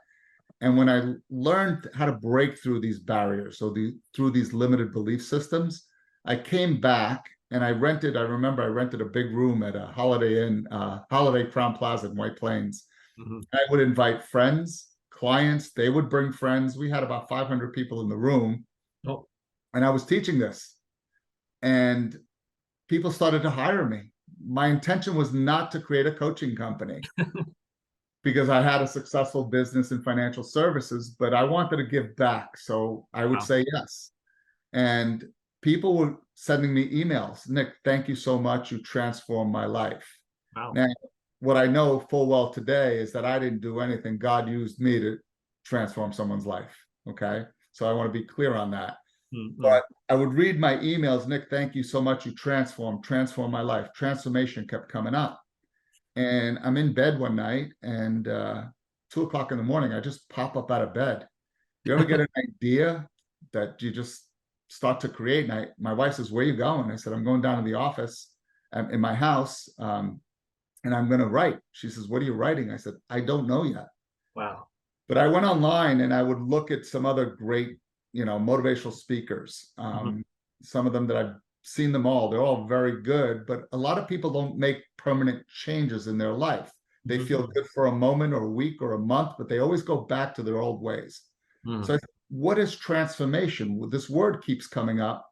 And when I learned how to break through these barriers, through these limited belief systems, I came back and I remember I rented a big room at a Holiday Inn, Holiday Crown Plaza in White Plains. I would invite friends, clients, they would bring friends. We had about 500 people in the room. And I was teaching this. And people started to hire me. My intention was not to create a coaching company because I had a successful business in financial services, but I wanted to give back. So I would say yes. And people were sending me emails. Nick, thank you so much. You transformed my life. Now, what I know full well today is that I didn't do anything. God used me to transform someone's life. Okay. So I want to be clear on that. But I would read my emails, Nick, thank you so much. You transformed my life. Transformation kept coming up. And I'm in bed one night, and 2 o'clock in the morning, I just pop up out of bed. You ever get an idea that you just start to create? And my wife says, where are you going? I said, I'm going down to the office in my house, and I'm going to write. She says, what are you writing? I said, I don't know yet. Wow. But I went online and I would look at some other great motivational speakers. Some of them that I've seen them all, they're all very good, but a lot of people don't make permanent changes in their life. They feel good for a moment or a week or a month, but they always go back to their old ways. So I said, what is transformation? Well, this word keeps coming up.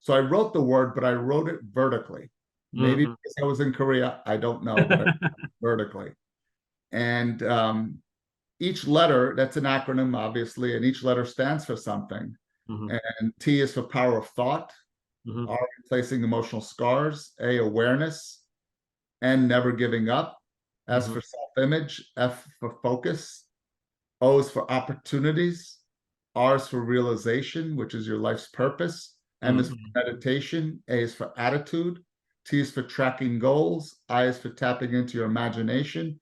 So I wrote the word, but I wrote it vertically. Maybe because I was in Korea, I don't know, but I wrote it vertically. And each letter, that's an acronym, obviously, and each letter stands for something. And T is for power of thought, R, replacing emotional scars, A, awareness, N, never giving up, S for self-image, F for focus, O is for opportunities, R is for realization, which is your life's purpose, M is for meditation, A is for attitude, T is for tracking goals, I is for tapping into your imagination,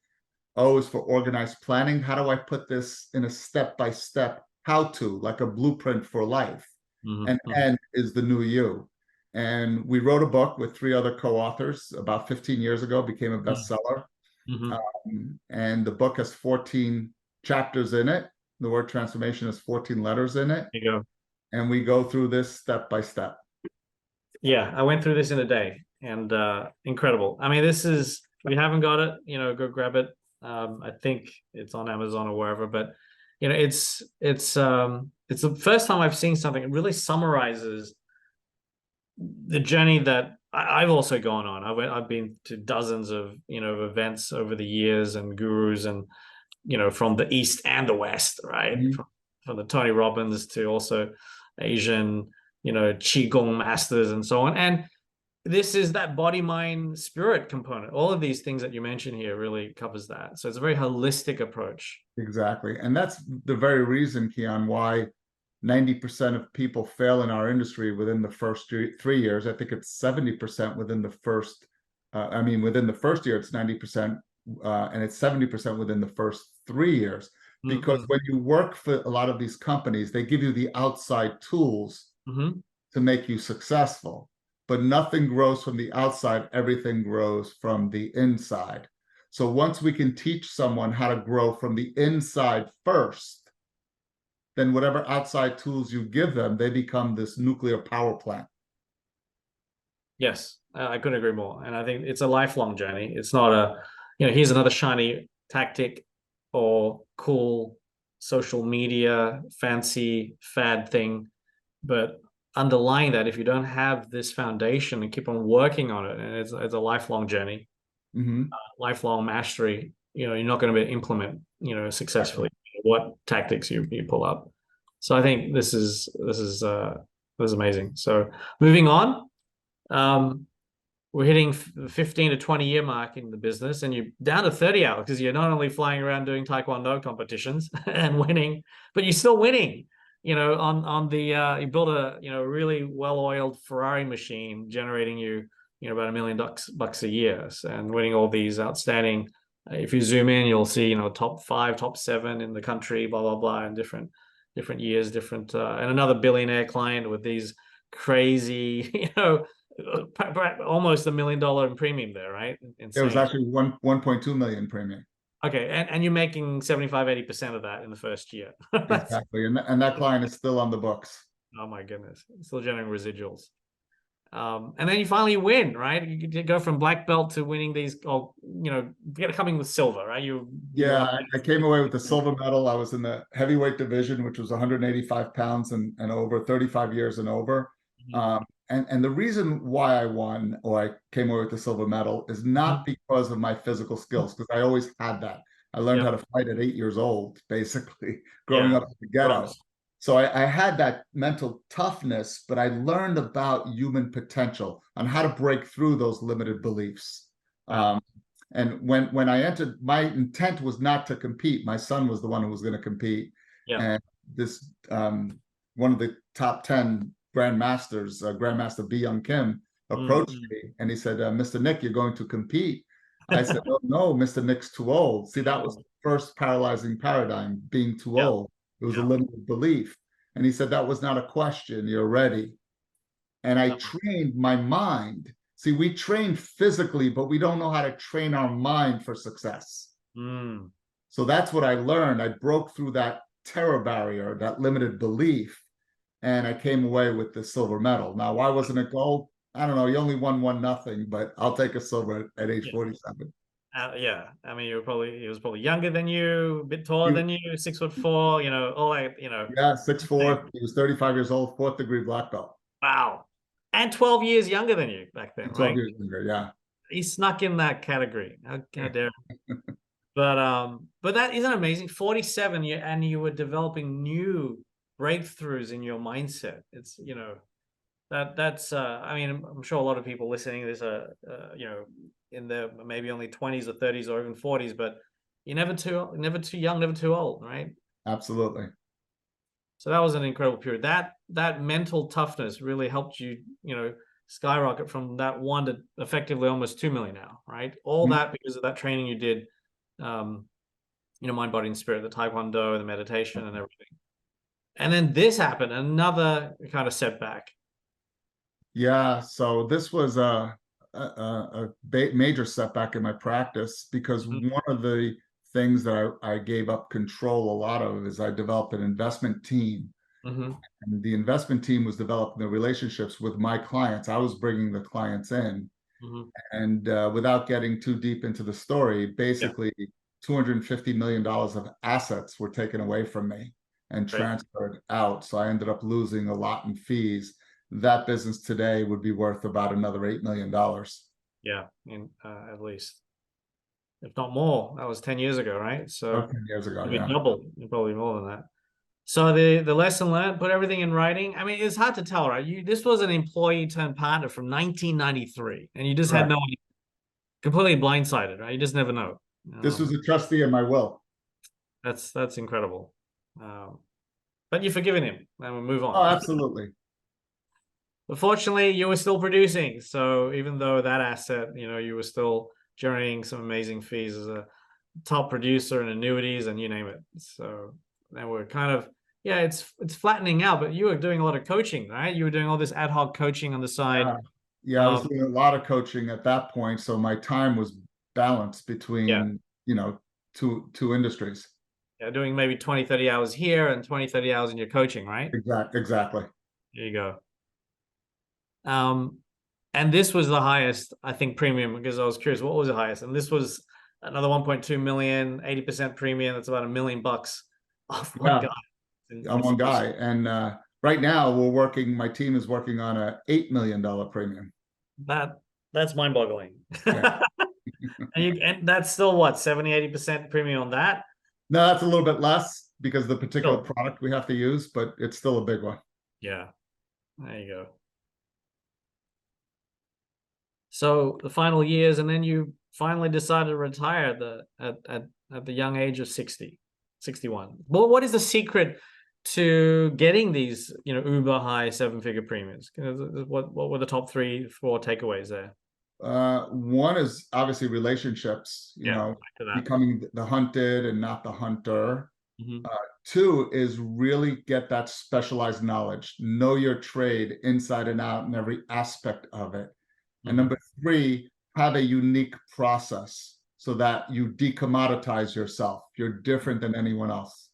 O is for organized planning. How do I put this in a step-by-step how-to, like a blueprint for life? And N is the new you. And we wrote a book with 3 other co-authors about 15 years ago, became a bestseller. And the book has 14 chapters in it. The word transformation has 14 letters in it. There you go. And we go through this step by step. Yeah, I went through this in a day, and incredible. I mean, this is, if you haven't got it, go grab it. I think it's on Amazon or wherever, but it's the first time I've seen something that really summarizes the journey that I've also gone on. I've been to dozens of events over the years, and gurus, and from the East and the West, right? From the Tony Robbins to also Asian, Qigong masters and so on. And this is that body, mind, spirit component. All of these things that you mentioned here really covers that. So it's a very holistic approach. Exactly. And that's the very reason, Keon, why 90% of people fail in our industry within the first 3 years. I think it's 70% within the first, within the first year, it's 90%, and it's 70% within the first 3 years. Because when you work for a lot of these companies, they give you the outside tools to make you successful. But nothing grows from the outside, everything grows from the inside. So once we can teach someone how to grow from the inside first, then whatever outside tools you give them, they become this nuclear power plant. Yes, I couldn't agree more. And I think it's a lifelong journey. It's not a, here's another shiny tactic or cool social media, fancy fad thing. But underlying that, if you don't have this foundation and keep on working on it, and it's a lifelong journey, lifelong mastery, you're not going to be able to implement, successfully what tactics you pull up. So I think this is amazing. So moving on, we're hitting the 15 to 20 year mark in the business, and you're down to 30 hours because you're not only flying around doing Taekwondo competitions and winning, but you're still winning. On the you build a really well-oiled Ferrari machine, generating you about $1 million bucks a year, and winning all these outstanding. If you zoom in, you'll see top 5, top 7 in the country, blah blah blah, in different years, and another billionaire client with these crazy, almost $1 million in premium there, right? Insane. It was actually 1.2 million premium. Okay, and you're making 75-80% of that in the first year. Exactly, and that client is still on the books. Oh my goodness, still generating residuals. And then you finally win, right? You go from black belt to winning these, coming with silver, right? I came away with the silver medal. I was in the heavyweight division, which was 185 pounds and over 35 years and over. And the reason why I won, or I came away with the silver medal, is not because of my physical skills, because I always had that. I learned how to fight at 8 years old, basically, growing up in the ghetto. So I had that mental toughness, but I learned about human potential, on how to break through those limited beliefs. And when I entered, my intent was not to compete. My son was the one who was going to compete. And this one of the top 10 grandmasters, Grandmaster B. Young Kim, approached me and he said, Mr. Nick, you're going to compete. I said, oh, no, Mr. Nick's too old. See, that was the first paralyzing paradigm, being too old. It was a limited belief. And he said, that was not a question. You're ready. And I trained my mind. See, we train physically, but we don't know how to train our mind for success. So that's what I learned. I broke through that terror barrier, that limited belief, and I came away with the silver medal. Now, why wasn't it gold? I don't know. You only won 1-0, but I'll take a silver at age 47. Yeah, I mean, he was probably younger than you, a bit taller than you, 6'4", you know, all that, you know. Yeah, 6'4". He was 35 years old, fourth degree black belt. Wow. And 12 years younger than you back then, 12 right? years younger, yeah. He snuck in that category. How dare. But that isn't amazing. 47, and you were developing new breakthroughs in your mindset. It's, you know, that's I mean, I'm sure a lot of people listening to this are you know, in their maybe only 20s or 30s or even 40s, but you're never too young, never too old, right? Absolutely. So that was an incredible period. That mental toughness really helped you, you know, skyrocket from that 1 to effectively almost 2 million now, right? All Mhm. that because of that training you did, you know, mind, body, and spirit, the taekwondo, the meditation, and everything. And then this happened, another kind of setback. Yeah, so this was a major setback in my practice because Mhm, one of the things that I gave up control a lot of is I developed an investment team. mhm, And the investment team was developing the relationships with my clients. I was bringing the clients in. mhm. And without getting too deep into the story, Yeah, basically $250 million of assets were taken away from me and great. transferred out. So I ended up losing a lot in fees. That business today would be worth about another $8 million. Yeah, at least, if not more. That was 10 years ago, right? So 10 years ago, maybe yeah. double, probably more than that. So the lesson learned, put everything in writing. I mean, it's hard to tell, right? This was an employee turned partner from 1993, and you just had Correct. no idea, completely blindsided, right? You just never know. This was a trustee in my will. That's incredible. Um, but you've forgiven him, and we move Oh, on. absolutely. But fortunately, you were still producing. So even though that asset, you know, you were still generating some amazing fees as a top producer and annuities and you name it. So then we're kind of, yeah, it's flattening out, but you were doing a lot of coaching, right? You were doing all this ad hoc coaching on the side. Yeah. Yeah, I was Um, doing a lot of coaching at that point, so my time was balanced yeah, between, two industries. yeah, doing maybe 20, 30 hours here and 20, 30 hours in your coaching, right? Exactly. There you go. Um, and this was the highest, I think, premium because I was curious, what was the highest? And this was another 1.2 million, 80% premium. That's about $1 million off one Yeah, guy. I'm one guy. And right now my team is working on a $8 million premium. That that's mind-boggling. Yeah. And that's still what, 70, 80% premium on that? No, that's a little bit less because of the particular Still, product we have to use, but it's still a big one. yeah, there you go. So the final years, and then you finally decided to retire at the young age of 60, 61. Well, what is the secret to getting these, you know, uber high 7-figure premiums? What were the top 3, 4 takeaways there? One is obviously relationships, Yeah, back to that. becoming the hunted and not the hunter. Mhm, Two is really get that specialized knowledge, know your trade inside and out and every aspect of it. And mhm. number three, have a unique process so that you decommoditize yourself. You're different than anyone else.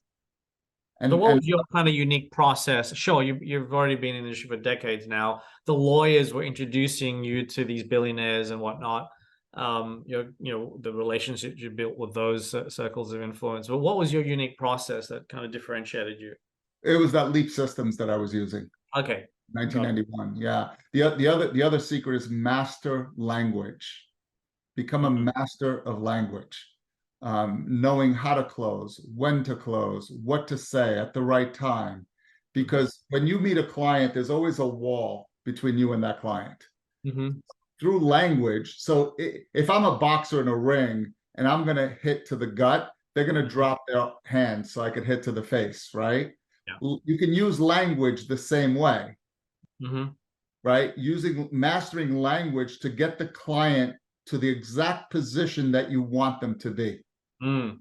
So And what and was your kind of unique process? Sure, you've already been in the industry for decades now. The lawyers were introducing you to these billionaires and whatnot. You know, the relationships you built with those circles of influence. But what was your unique process that kind of differentiated you? it was that Leap Systems that I was using, Okay, got it. 1991. Yeah. The other secret is master language. Become a Mhm, master of language. Knowing how to close, when to close, what to say at the right time. mhm, Because when you meet a client, there's always a wall between you and that client mhm, through language. So if I'm a boxer in a ring and I'm going to hit to the gut, they're going to mhm. drop their hands so I could hit to the face, right? Yeah. You can use language the same way, Mhm. right? Mastering language to get the client to the exact position that you want them to be. Mm.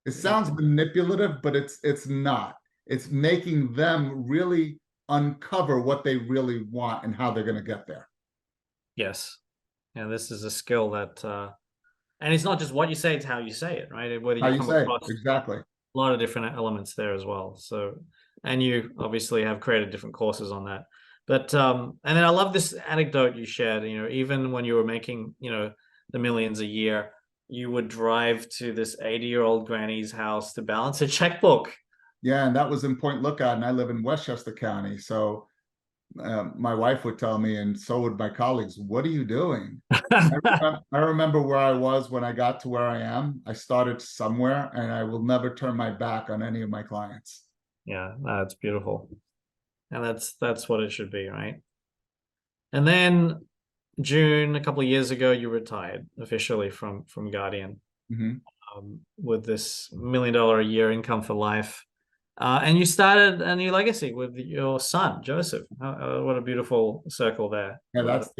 It Yeah. sounds manipulative, but it's not. It's making them really uncover what they really want and how they're going to get there. Yes. Yeah, this is a skill that and it's not just what you say, it's how you say it, right? Whether How you you come say it. across Exactly. a lot of different elements there as well. So, and you obviously have created different courses on that. But and then I love this anecdote you shared. You know, even when you were making, you know, the millions a year, you would drive to this 80-year-old granny's house to balance a checkbook. Yeah, and that was in Point Lookout, and I live in Westchester County. So my wife would tell me, and so would my colleagues, "What are you doing?" I remember where I was when I got to where I am. I started somewhere, and I will never turn my back on any of my clients. Yeah, that's beautiful. And that's what it should be, right? And then June, a couple of years ago, you retired officially from Guardian, Mhm. with this $1 million a year income for life. And you started a new legacy with your son, Joseph. What a beautiful circle there. Yeah, that's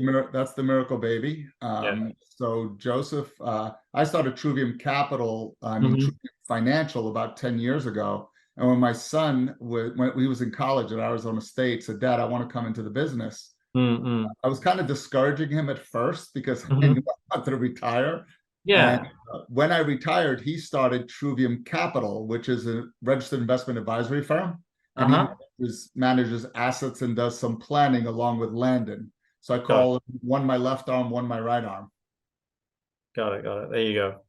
the miracle baby. Yeah. So Joseph, I started Truvium Capital, Mhm. Truvium Financial about 10 years ago. And when my son when he was in college at Arizona State, said, "Dad, I want to come into the business." Mm-mm. I was kind of discouraging him at first because I Mhm. knew I wanted to retire. And Yeah. when I retired, he started Truvium Capital, which is a registered investment advisory firm, and he Uh-huh. manages assets and does some planning along with Landon. So I Got it. call one my left arm, one my right arm. Got it. Got it. There you go.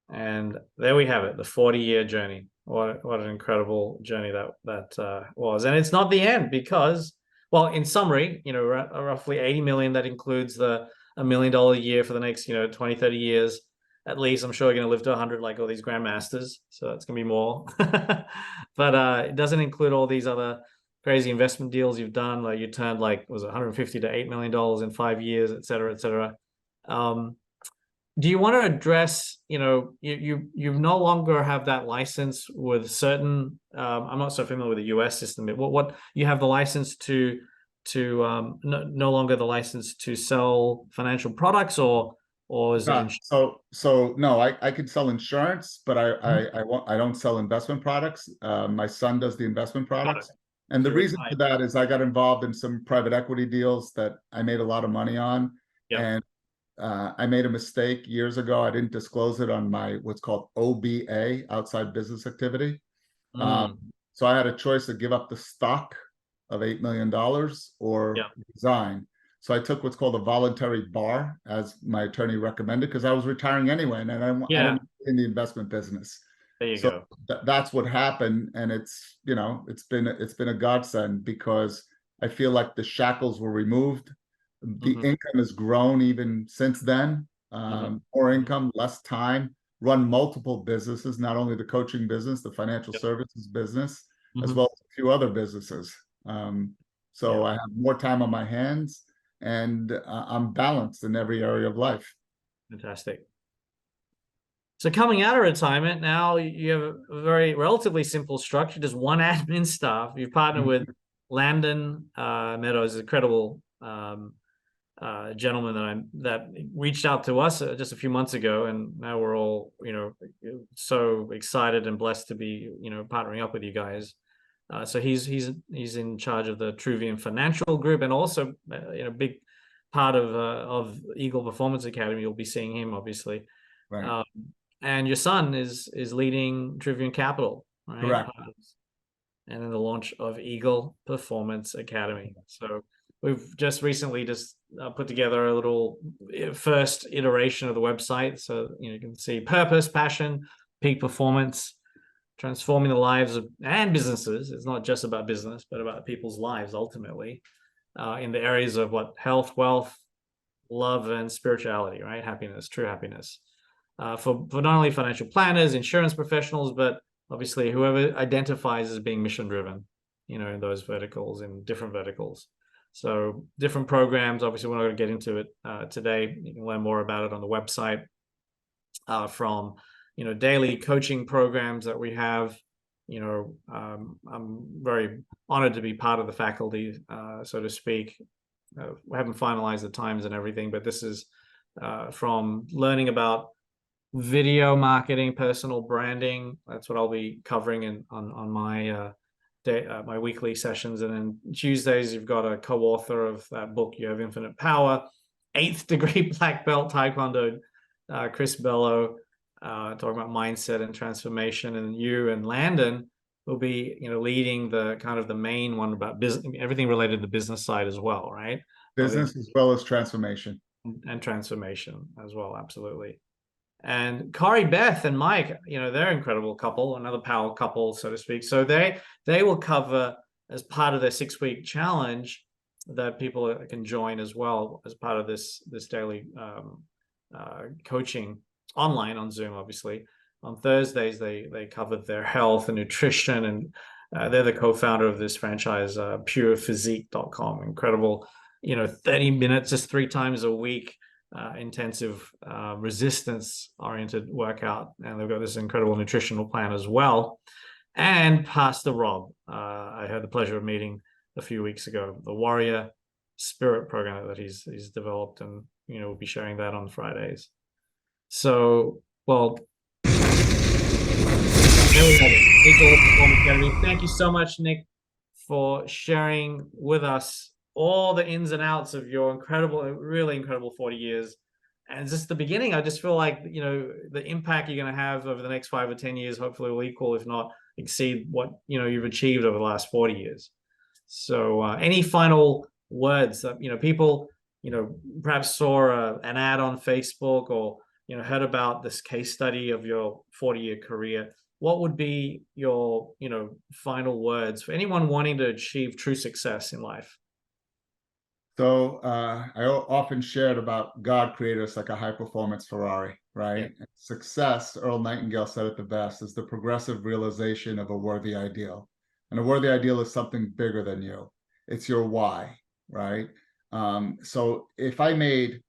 And there we have it, the 40-year journey. What an incredible journey that was. And it's not the end because, well, in summary, roughly 80 million, that includes the $1 million a year for the next, 20, 30 years. At least I'm sure you're going to live to 100 like all these grandmasters. So it's going to be more. But it doesn't include all these other crazy investment deals you've done. Like you turned was it 150 to $8 million in 5 years, et cetera, et cetera. Do you want to address, you no longer have that license with certain, I'm not so familiar with the US system. What you have the license to no longer the license to sell financial products, or is it So no, I could sell insurance, but Mhm. I don't sell investment products. My son does the investment Got it. products. And the So you're reason for retired. that is I got involved in some private equity deals that I made a lot of money on. Yep. And I made a mistake years ago. I didn't disclose it on my what's called OBA, outside business activity. Um, Mm. so I had a choice to give up the stock of $8 million or Yep. resign. So I took what's called a voluntary bar, as my attorney recommended, because I was retiring anyway, and I Yeah. don't in the investment business. There you So go. that's what happened, and it's been a godsend because I feel like the shackles were removed. The Hmm. income has grown even since then. Hmm. More Hmm. income, less time. Run multiple businesses, not only the coaching business, the financial Yep. services business, as Hmm. well as a few other businesses. So Yeah. I have more time on my hands, and I'm balanced in every area of life. Fantastic. So coming out of retirement, now you have a very relatively simple structure, just one admin staff. You've partnered with Landon Meadows, a credible gentleman that reached out to us just a few months ago, and now we're all so excited and blessed to be partnering up with you guys. So he's in charge of the Truvium Financial Group, and also big part of Eagle Performance Academy. You'll be seeing him obviously. Right. Um, and your son is leading Trivium Capital, right? Correct. And then the launch of Eagle Performance Academy. So we've just recently put together a little first iteration of the website. So you can see purpose, passion, peak performance, transforming the lives of and businesses. It's not just about business, but about people's lives ultimately, in the areas of health, wealth, love, and spirituality, right? Happiness, true happiness. For not only financial planners, insurance professionals, but obviously whoever identifies as being mission driven, in those verticals, in different verticals. So different programs. Obviously, we're not going to get into it today. You can learn more about it on the website. From daily coaching programs that we have. I'm very honored to be part of the faculty, so to speak. We haven't finalized the times and everything, but this is from learning about video marketing, personal branding. That's what I'll be covering on my my weekly sessions. And then Tuesdays, you've got a co-author of that book, You Have Infinite Power, 8th degree black belt Taekwondo, Chris Bello, talking about mindset and transformation. And you and Landon will be, leading the kind of the main one about business, everything related to the business side as well, right? Business as well as transformation. And transformation as well, absolutely. And Corey, Beth, and Mike, they're an incredible couple, another power couple, so to speak. So they will cover, as part of their 6-week challenge, that people can join as well as part of this daily coaching online on Zoom. Obviously, on Thursdays they covered their health and nutrition, and they're the co-founder of this franchise, purephysique.com. Incredible, 30 minutes, just 3 times a week, intensive resistance-oriented workout, and they've got this incredible nutritional plan as well. And Pastor Rob, I had the pleasure of meeting a few weeks ago, the Warrior Spirit program that he's developed, and we'll be sharing that on Fridays. So, well, there we have it. Nick All Performance Academy. Thank you so much, Nick, for sharing with us all the ins and outs of your really incredible 40 years. And just the beginning. I just feel like, the impact you're going to have over the next 5 or 10 years, hopefully will equal, if not exceed, what, you've achieved over the last 40 years. So any final words that, people, perhaps saw an ad on Facebook, or, heard about this case study of your 40-year career, what would be your, final words for anyone wanting to achieve true success in life? So I often shared about God created us like a high-performance Ferrari, right? Yeah. Success, Earl Nightingale said it the best, is the progressive realization of a worthy ideal. And a worthy ideal is something bigger than you. It's your why, right? So if I made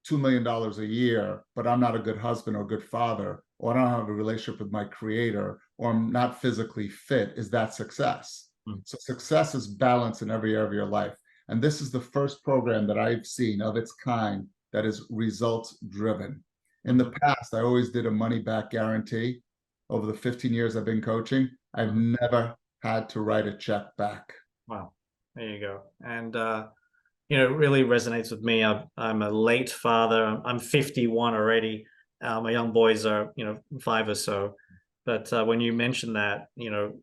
$2 million a year, but I'm not a good husband or good father, or I don't have a relationship with my creator, or I'm not physically fit, is that success? So success is balance in every area of your life. And this is the first program that I've seen of its kind that is results driven. In the past, I always did a money back guarantee. Over the 15 years I've been coaching, I've never had to write a check back. Wow. There you go. And, it really resonates with me. I'm a late father. I'm 51 already. My young boys are, 5 or so. But when you mention that,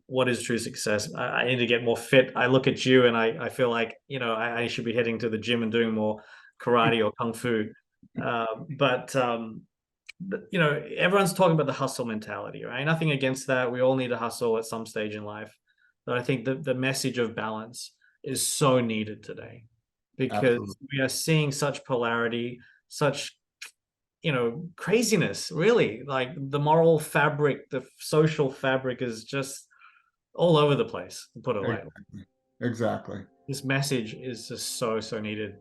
what is true success? I need to get more fit. I look at you and I feel like, I should be heading to the gym and doing more karate or kung fu. But everyone's talking about the hustle mentality, right? Nothing against that. We all need to hustle at some stage in life. But I think the message of balance is so needed today, because Absolutely. we are seeing such polarity, such craziness, really. Like the moral fabric, the social fabric is just all over the place, to put it lightly. Exactly. This message is just so needed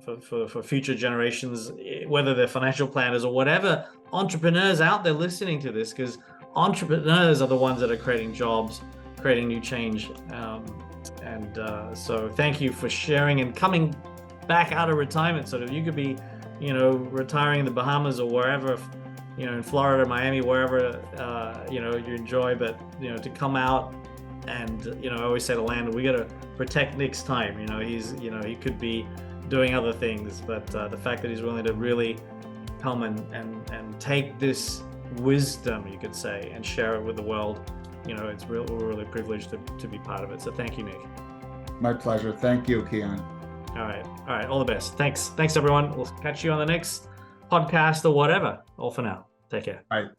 for future generations, whether they're financial planners or whatever entrepreneurs out there listening to this, because entrepreneurs are the ones that are creating jobs, creating new change. So thank you for sharing and coming back out of retirement. Sort of, you could be retiring in the Bahamas or wherever, in Florida, Miami, wherever, you enjoy, but, to come out and, I always say to Landon, we got to protect Nick's time. He could be doing other things, but the fact that he's willing to really come and take this wisdom, you could say, and share it with the world, we're really privileged to be part of it. So thank you, Nick. My pleasure. Thank you, Keon. All right. All the best. Thanks, everyone. We'll catch you on the next podcast or whatever. All for now. Take care. All right.